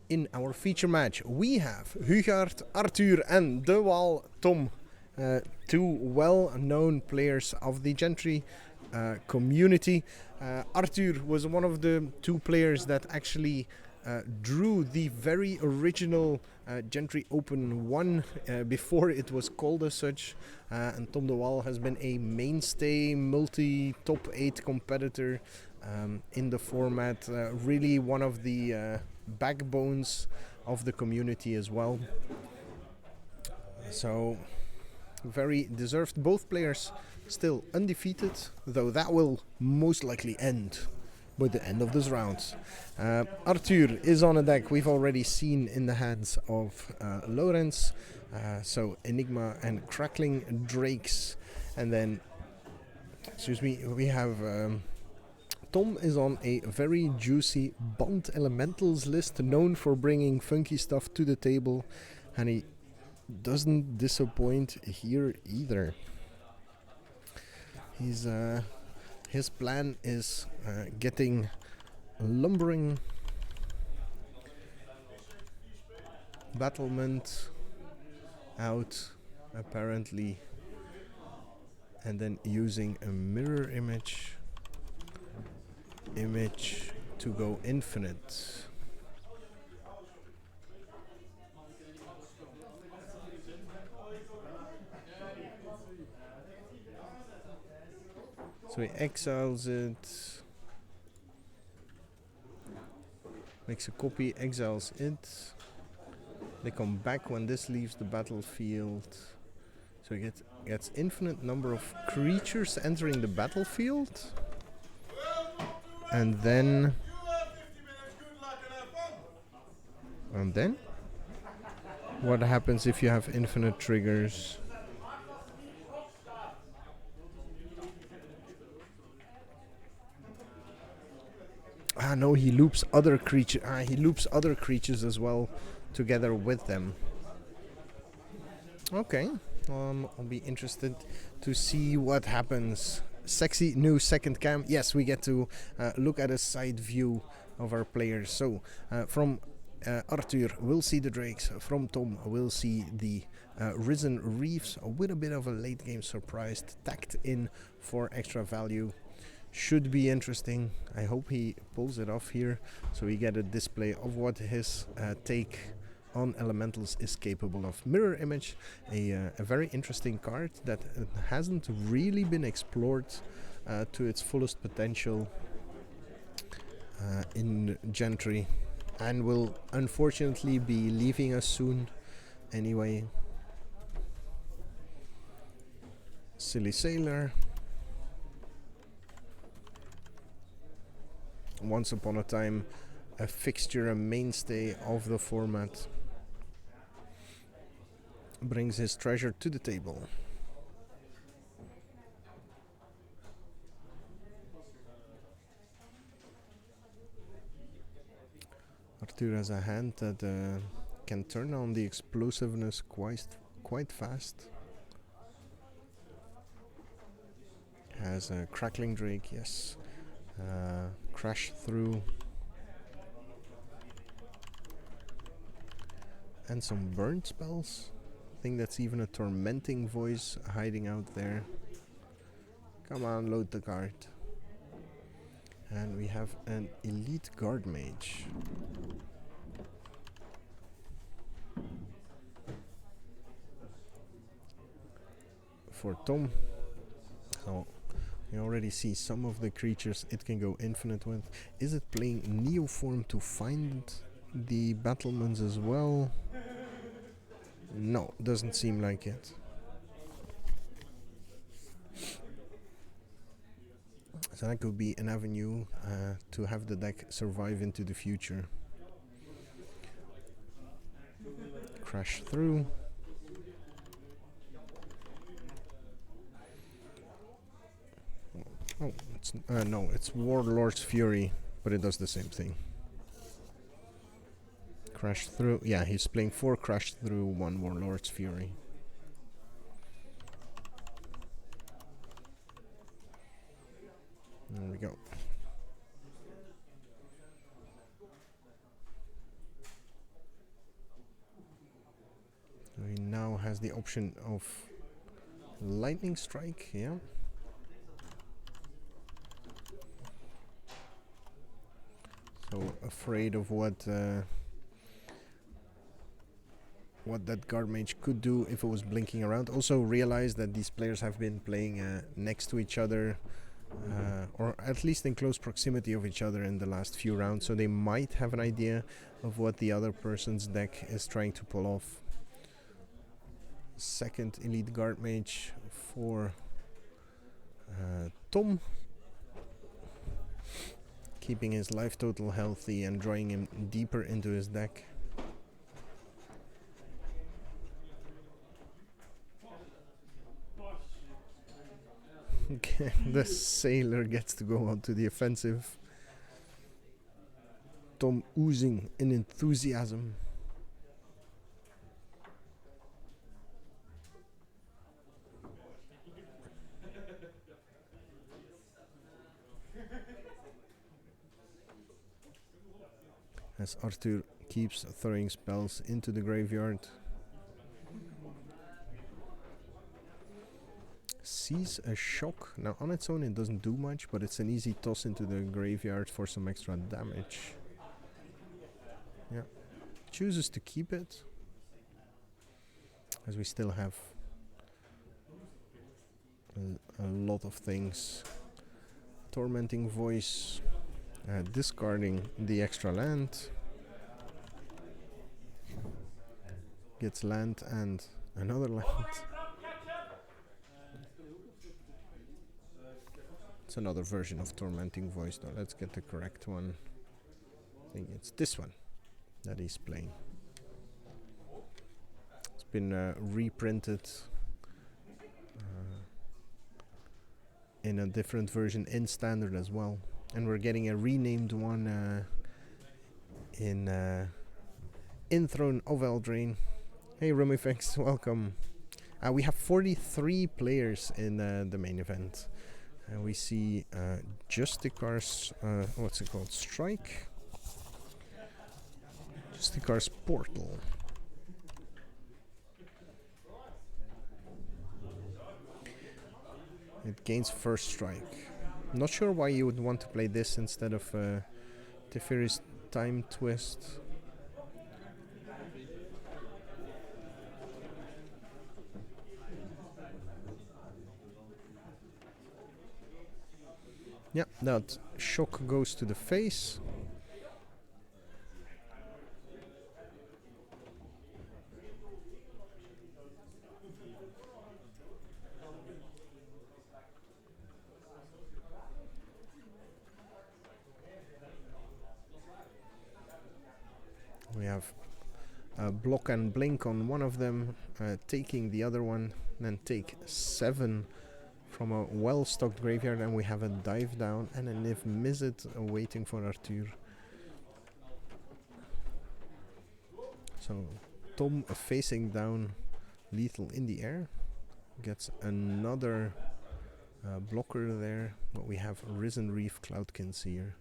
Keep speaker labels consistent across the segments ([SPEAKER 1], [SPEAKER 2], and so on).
[SPEAKER 1] in our feature match, we have Hugaard, Arthur and De Waal Tom, two well-known players of the Gentry community. Arthur was one of the two players that actually drew the very original Gentry Open 1 before it was called as such, and Tom De Waal has been a mainstay multi-top 8 competitor in the format, really one of the backbones of the community as well. So very deserved. Both players still undefeated, though that will most likely end by the end of this round. Arthur is on a deck we've already seen in the hands of Lorenz, so Enigma and Crackling Drakes, and then we have Tom is on a very juicy Bond Elementals list, known for bringing funky stuff to the table, and he doesn't disappoint here either. His plan is getting Lumbering, Battlement out apparently, and then using a mirror image to go infinite. So he exiles it, makes a copy, exiles it. They come back when this leaves the battlefield. So he gets infinite number of creatures entering the battlefield. And then what happens if you have infinite triggers? No, he loops other creatures as well together with them. Okay, I'll be interested to see what happens. Sexy new second cam. Yes, we get to look at a side view of our players. So from Arthur, we'll see the Drakes. From Tom, we'll see the Risen Reefs with a bit of a late game surprise tacked in for extra value. Should be interesting. I hope he pulls it off here, so we get a display of what his take on Elementals is capable of. Mirror Image, a very interesting card that hasn't really been explored to its fullest potential in Gentry, and will unfortunately be leaving us soon anyway. Silly Sailor. Once upon a time a fixture, a mainstay of the format, brings his treasure to the table. Arthur has a hand that can turn on the explosiveness quite fast. Has a Crackling Drake, yes. Crash Through. And some burn spells. I think that's even a Tormenting Voice hiding out there. Come on, load the card. And we have an Elite Guard Mage. For Tom. So you already see some of the creatures it can go infinite with. Is it playing Neoform to find the battlements as well? No, doesn't seem like it. So that could be an avenue to have the deck survive into the future. Crash Through. Oh, no, it's Warlord's Fury, but it does the same thing. Crash Through. Yeah, he's playing 4 Crash Through, 1 Warlord's Fury. There we go. has the option of lightning strike, yeah. So afraid of what that guard mage could do if it was blinking around. Also realize that these players have been playing next to each other, or at least in close proximity of each other in the last few rounds, so they might have an idea of what the other person's deck is trying to pull off. Second elite guard mage for Tom, keeping his life total healthy and drawing him deeper into his deck. The sailor gets to go on to the offensive. Tom oozing in enthusiasm. As Arthur keeps throwing spells into the graveyard. Sees a shock. Now on its own it doesn't do much, but it's an easy toss into the graveyard for some extra damage. Yeah. Chooses to keep it, as we still have a lot of things. Tormenting Voice, discarding the extra land. Gets land and another land. It's another version of Tormenting Voice though. Let's get the correct one. I think it's this one that he's playing. It's been reprinted in a different version in Standard as well. And we're getting a renamed one in Throne of Eldraine. Hey Rumifex, welcome. We have 43 players in the main event. And we see Justicar's, what's it called? Strike? Justicar's Portal. It gains first strike. Not sure why you would want to play this instead of Teferi's Time Twist. Yeah, that shock goes to the face. We have block and blink on one of them, taking the other one, then take 7 from a well-stocked graveyard, and we have a dive down and a Niv Mizzet waiting for Arthur. So Tom facing down lethal in the air, gets another blocker there, but we have Risen Reef Cloudkins here,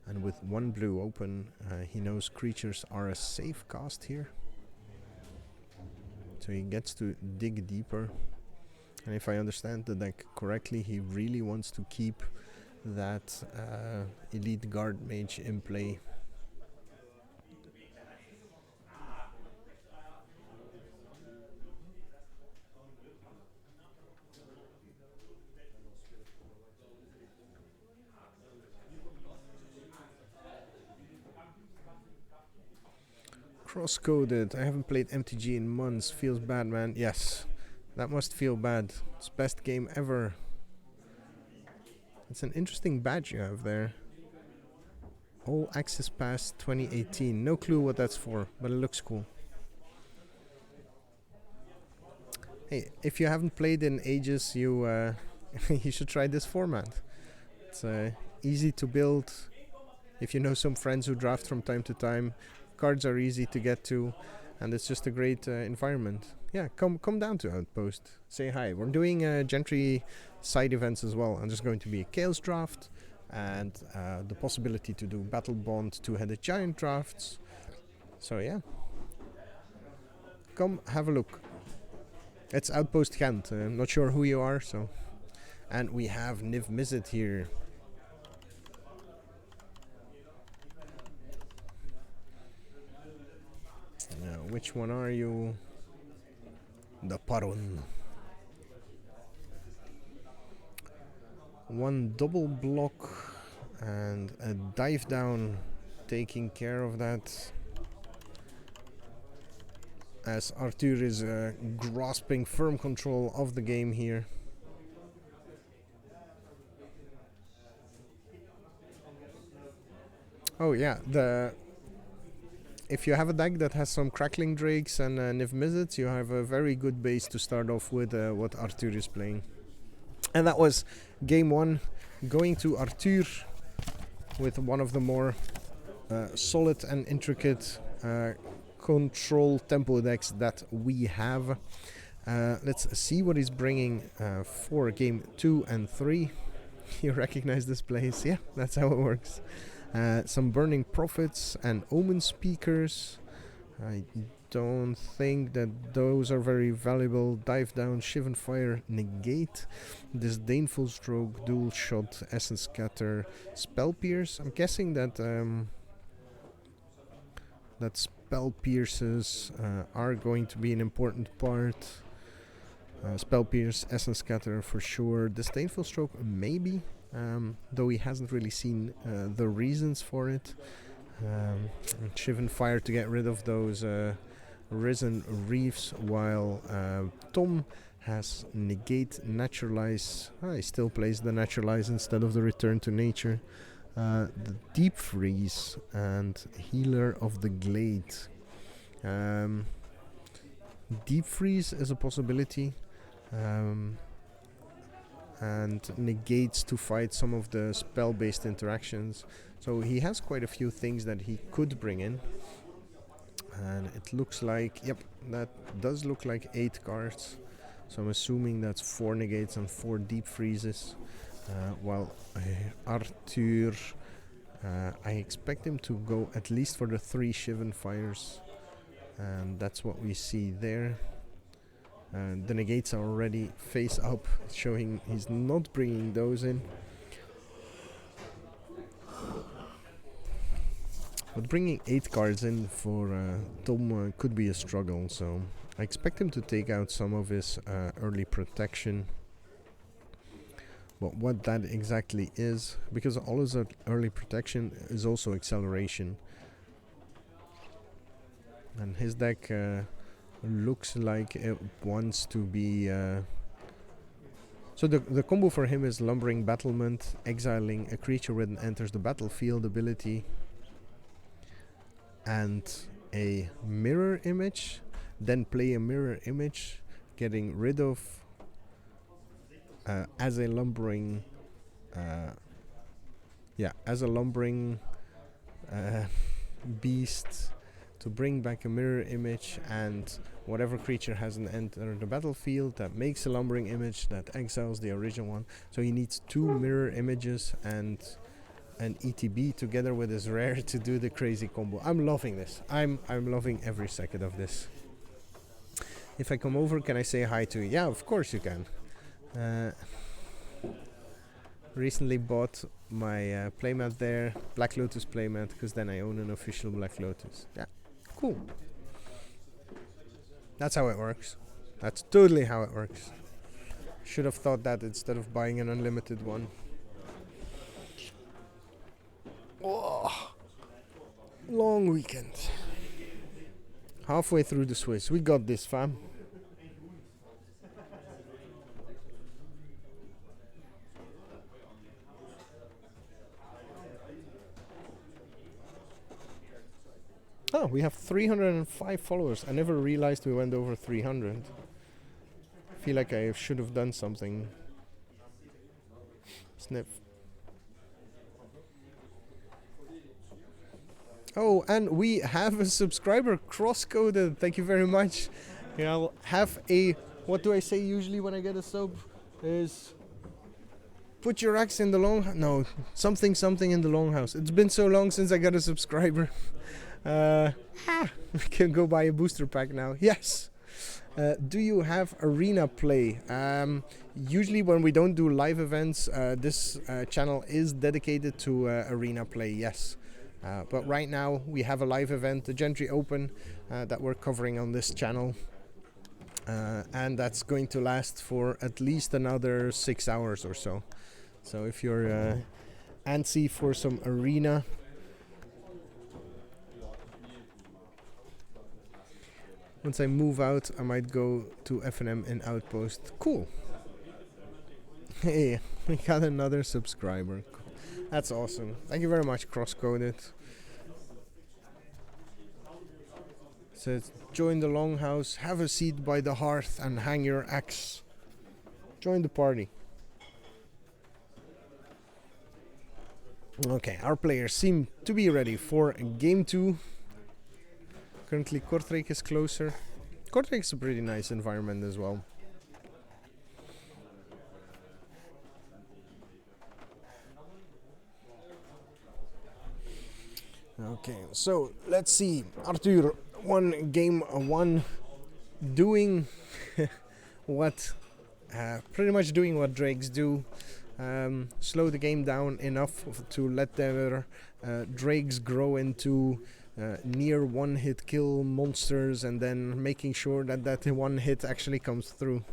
[SPEAKER 1] and with one blue open he knows creatures are a safe cast here, so he gets to dig deeper. And if I understand the deck correctly, he really wants to keep that elite guard mage in play. Cross-coded. I haven't played MTG in months. Feels bad, man. Yes. That must feel bad. It's best game ever. It's an interesting badge you have there. All Access Pass 2018. No clue what that's for, but it looks cool. Hey, if you haven't played in ages, you you should try this format. It's easy to build. If you know some friends who draft from time to time, cards are easy to get to, and it's just a great environment. Yeah, come down to Outpost. Say hi. We're doing Gentry side events as well. And there's going to be a Chaos draft and the possibility to do Battle Bond 2-headed giant drafts. So yeah, come have a look. It's Outpost Kent. I'm not sure who you are, so. And we have Niv Mizzet here. Which one are you? The Parun. One double block and a dive down taking care of that. As Arthur is grasping firm control of the game here. Oh yeah, if you have a deck that has some Crackling Drakes and Niv Mizzets, you have a very good base to start off with what Arthur is playing. And that was game 1, going to Arthur with one of the more solid and intricate control tempo decks that we have. Let's see what he's bringing for game 2 and 3. You recognize this place? Yeah, that's how it works. Some Burning Prophets and Omen Speakers. I don't think that those are very valuable. Dive Down, Shivan Fire, Negate, Disdainful Stroke, Dual Shot, Essence Scatter, Spell Pierce. I'm guessing that that Spell Pierces are going to be an important part. Spell Pierce, Essence Scatter for sure. Disdainful Stroke maybe. Though he hasn't really seen the reasons for it. Shivan Fire to get rid of those Risen Reefs, while Tom has Negate, Naturalize. He still plays the Naturalize instead of the Return to Nature. The Deep Freeze and Healer of the Glade. Deep Freeze is a possibility. And negates to fight some of the spell-based interactions. So he has quite a few things that he could bring in. And it looks like, yep, that does look like 8 cards. So I'm assuming that's 4 negates and 4 deep freezes. While Arthur, I expect him to go at least for the 3 Shivan Fires. And that's what we see there. The negates are already face up, showing he's not bringing those in. But bringing 8 cards in for Tom could be a struggle, so I expect him to take out some of his early protection. But what that exactly is, because all his early protection is also acceleration. And his deck looks like it wants to be so the combo for him is Lumbering Battlement, exiling a creature when it enters the battlefield ability, and a Mirror Image, then play a Mirror Image, getting rid of as a lumbering beast, to bring back a Mirror Image, and whatever creature hasn't entered the battlefield that makes a Lumbering Image that exiles the original one. So he needs 2 Mirror Images and an ETB together with his rare to do the crazy combo. I'm loving this. I'm loving every second of this. If I come over, can I say hi to you? Yeah, of course you can. Recently bought my playmat there, Black Lotus playmat, because then I own an official Black Lotus. Yeah, cool. That's how it works. That's totally how it works. Should have thought that instead of buying an unlimited one. Oh, long weekend. Halfway through the Swiss. We got this, fam. Oh, we have 305 followers. I never realized we went over 300. I feel like I should have done something. Sniff. Oh, and we have a subscriber cross-coded. Thank you very much. Yeah, I'll have a... What do I say usually when I get a sub? Is... Put your axe in the long... No, something in the longhouse. It's been so long since I got a subscriber. We can go buy a booster pack now. Yes. Do you have arena play? Usually when we don't do live events, this channel is dedicated to arena play, yes. But right now we have a live event, the Gentry Open, that we're covering on this channel. And that's going to last for at least another 6 hours or so. So if you're antsy for some arena, once I move out, I might go to FNM in Outpost. Cool. Hey, we got another subscriber. That's awesome. Thank you very much, Crosscoded. Says, join the longhouse, have a seat by the hearth and hang your axe. Join the party. Okay, our players seem to be ready for game 2. Currently Kortrijk is closer. Kortrijk is a pretty nice environment as well. Okay, so let's see. Arthur won game 1, doing what pretty much doing what drakes do. Slow the game down enough to let their drakes grow into near one-hit kill monsters, and then making sure that that one hit actually comes through.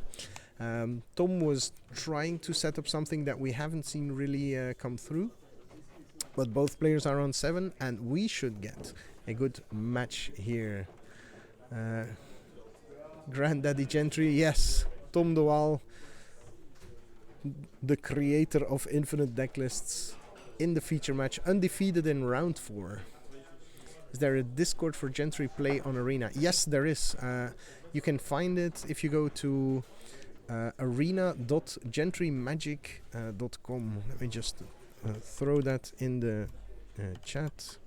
[SPEAKER 1] Tom was trying to set up something that we haven't seen really come through, but both players are on 7 and we should get a good match here. Granddaddy Gentry, yes, Tom de Waal, the creator of infinite decklists, in the feature match, undefeated in round 4. Is there a Discord for Gentry play on Arena? Yes, there is. You can find it if you go to arena.gentrymagic.com. Let me just throw that in the chat.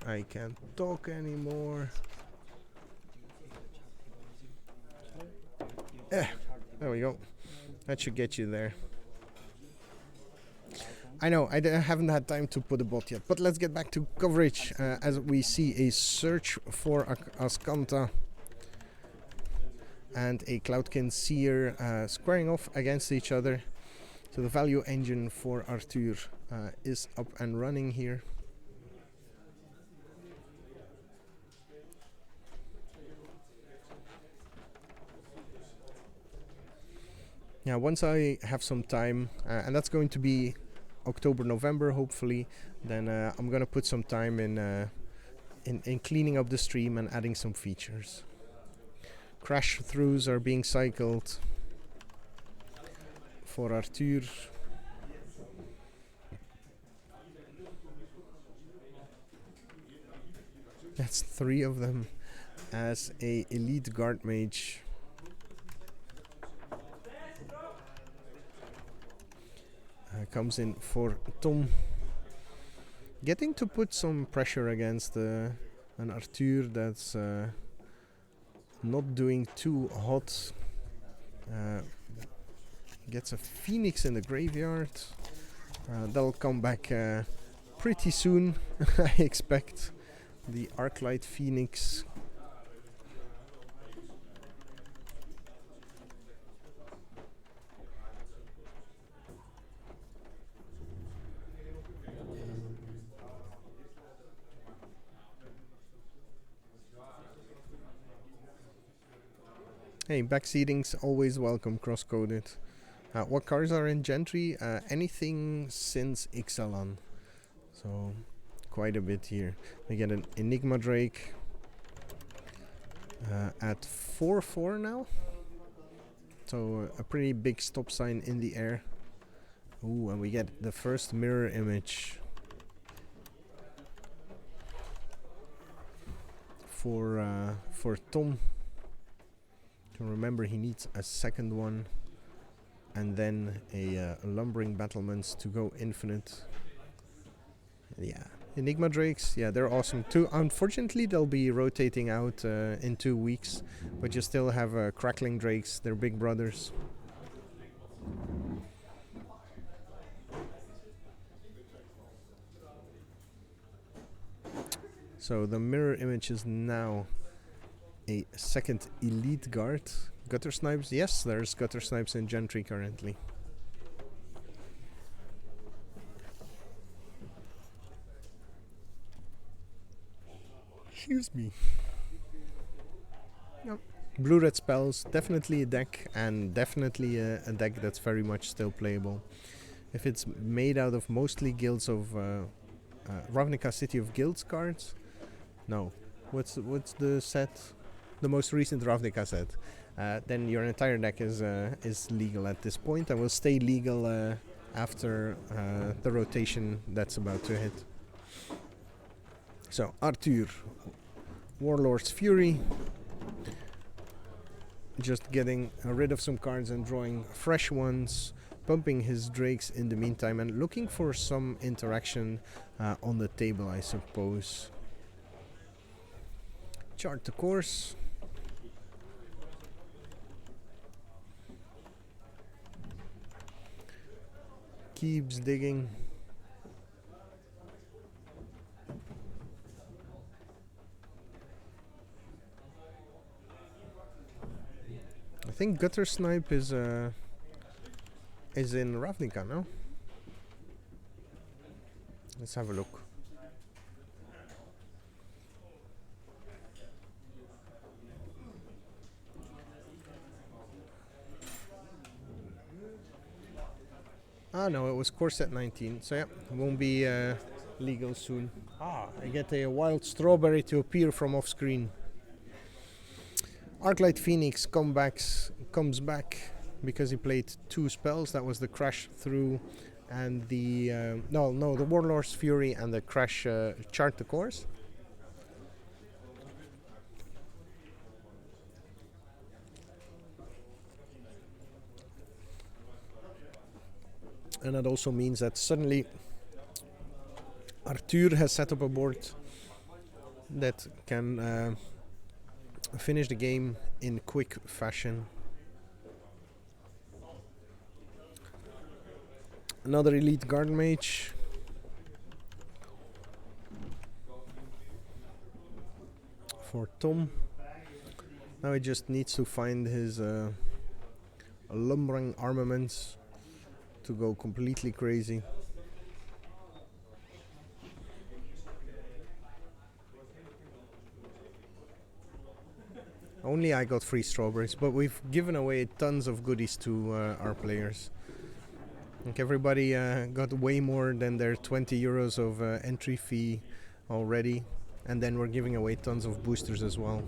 [SPEAKER 1] I can't talk anymore. There we go. That should get you there. I know, I haven't had time to put a bot yet, but let's get back to coverage as we see a search for Ascanta and a Cloudkin Seer squaring off against each other. So the value engine for Arthur is up and running here. Yeah, once I have some time, and that's going to be October, November, hopefully, then I'm gonna put some time in cleaning up the stream and adding some features. Crash throughs are being cycled for Arthur. That's 3 of them as a elite guard mage. Comes in for Tom, getting to put some pressure against an Arthur that's not doing too hot. Gets a Phoenix in the graveyard. That'll come back pretty soon, I expect. The Arclight Phoenix. Hey, backseating's always welcome, cross-coded. What cards are in Gentry? Anything since Ixalan. So, quite a bit here. We get an Enigma Drake at 4/4 now. So, a pretty big stop sign in the air. Ooh, and we get the first mirror image for Tom. Remember, he needs a second one, and then a lumbering battlements to go infinite. Yeah, Enigma Drakes, yeah, they're awesome too. Unfortunately, they'll be rotating out in 2 weeks, but you still have Crackling Drakes, they're big brothers. So the mirror image is now a second elite guard. Gutter Snipes, yes, there's Gutter Snipes in Gentry currently. Excuse me. Yep. Blue-red spells, definitely a deck, and definitely a deck that's very much still playable. If it's made out of mostly Guilds of Ravnica City of Guilds cards, no. What's the set? The most recent Ravnica set. Then your entire deck is legal at this point, and will stay legal after the rotation that's about to hit. So Arthur, Warlord's Fury. Just getting rid of some cards and drawing fresh ones, pumping his drakes in the meantime, and looking for some interaction on the table, I suppose. Chart the course. Keeps digging. I think Gutter Snipe is in Ravnica, no? Let's have a look. Ah, no, it was core set 19, so yeah, it won't be legal soon. Ah, I get a wild strawberry to appear from off screen. Arclight Phoenix comes back because he played 2 spells. That was the Crash Through and the the Warlord's Fury and the Crash Chart the Course. And that also means that suddenly Arthur has set up a board that can finish the game in quick fashion. Another elite guard mage. For Tom. Now he just needs to find his lumbering armaments to go completely crazy. Only I got free strawberries, but we've given away tons of goodies to our players. I think everybody got way more than their 20 euros of entry fee already, and then we're giving away tons of boosters as well.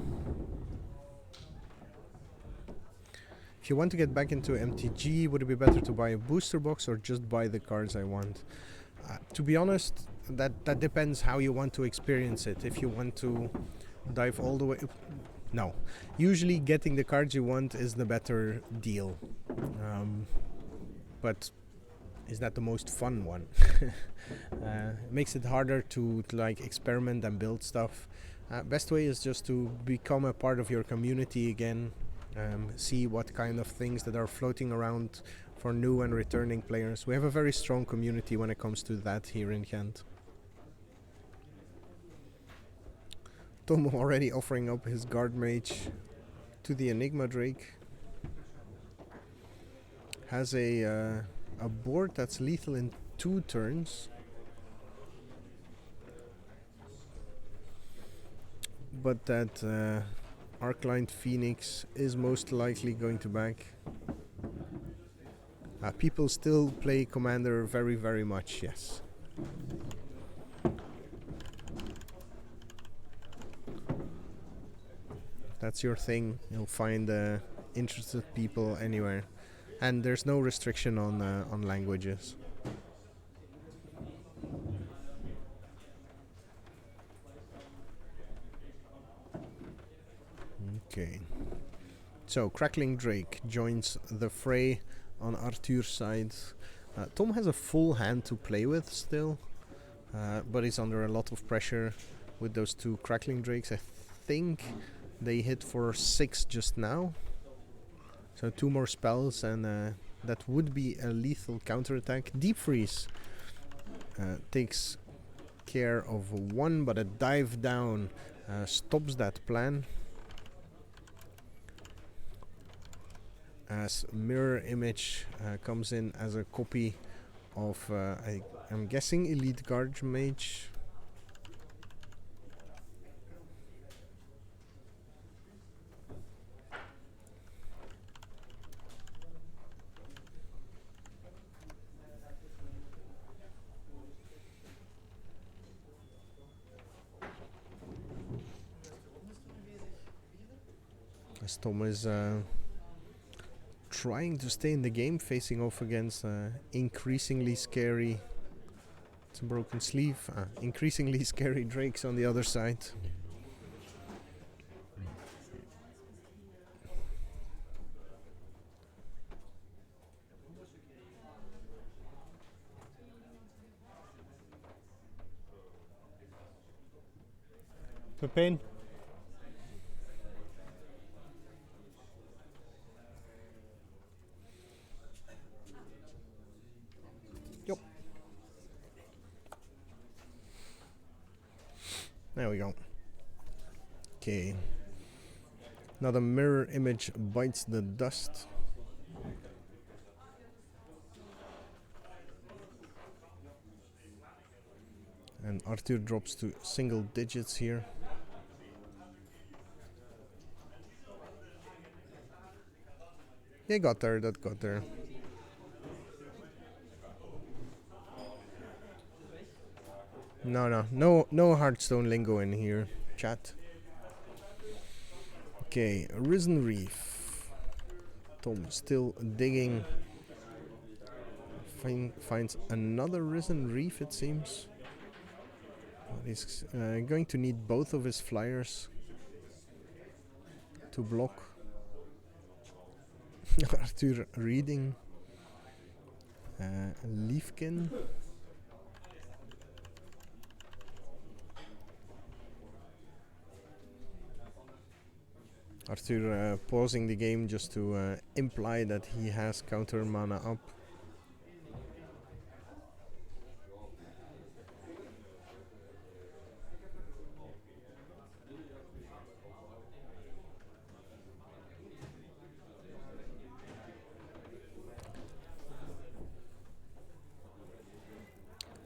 [SPEAKER 1] If you want to get back into MTG, would it be better to buy a booster box or just buy the cards I want? To be honest, that depends how you want to experience it. If you want to dive all the way... No. Usually getting the cards you want is the better deal. But is that the most fun one? It makes it harder to like experiment and build stuff. Best way is just to become a part of your community again. See what kind of things that are floating around for new and returning players. We have a very strong community when it comes to that here in Ghent. Tom already offering up his guard mage to the Enigma Drake. Has a board that's lethal in 2 turns. But that Arclight Phoenix is most likely going to back. People still play Commander very, very much, yes. That's your thing. You'll find interested people anywhere, and there's no restriction on languages. Okay. So Crackling Drake joins the fray on Arthur's side. Tom has a full hand to play with still, but he's under a lot of pressure with those 2 Crackling Drakes. I think they hit for 6 just now. So 2 more spells and that would be a lethal counterattack. Deep Freeze takes care of one, but a dive down stops that plan. As Mirror Image comes in as a copy of, I'm guessing, Elite Guard Mage. As Tom is trying to stay in the game, facing off against increasingly scary, it's a broken sleeve, increasingly scary Drakes on the other side. Pepin. Yep. There we go. Okay. Another Mirror Image bites the dust. And Arthur drops to single digits here. They got there, that got there. No Hearthstone lingo in here, chat. Okay, Risen Reef. Tom still digging. Finds another Risen Reef, it seems. He's going to need both of his flyers to block. Arthur reading. Leafkin. Arthur pausing the game just to imply that he has counter mana up.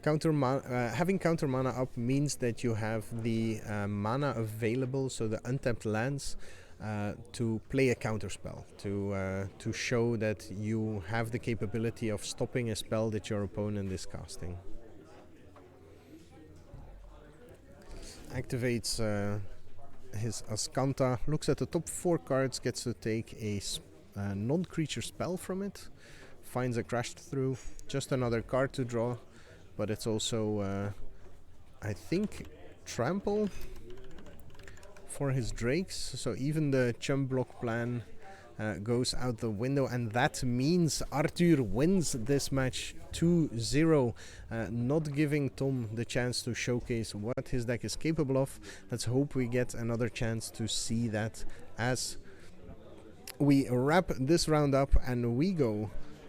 [SPEAKER 1] Having counter mana up means that you have the mana available, so the untapped lands, to play a counter spell, to show that you have the capability of stopping a spell that your opponent is casting. Activates his Ascanta, looks at the top 4 cards, gets to take a non-creature spell from it, finds a Crashed Through, just another card to draw. But it's also, I think, trample for his Drakes. So even the chump block plan goes out the window. And that means Arthur wins this match 2-0. Not giving Tom the chance to showcase what his deck is capable of. Let's hope we get another chance to see that as we wrap this round up and we go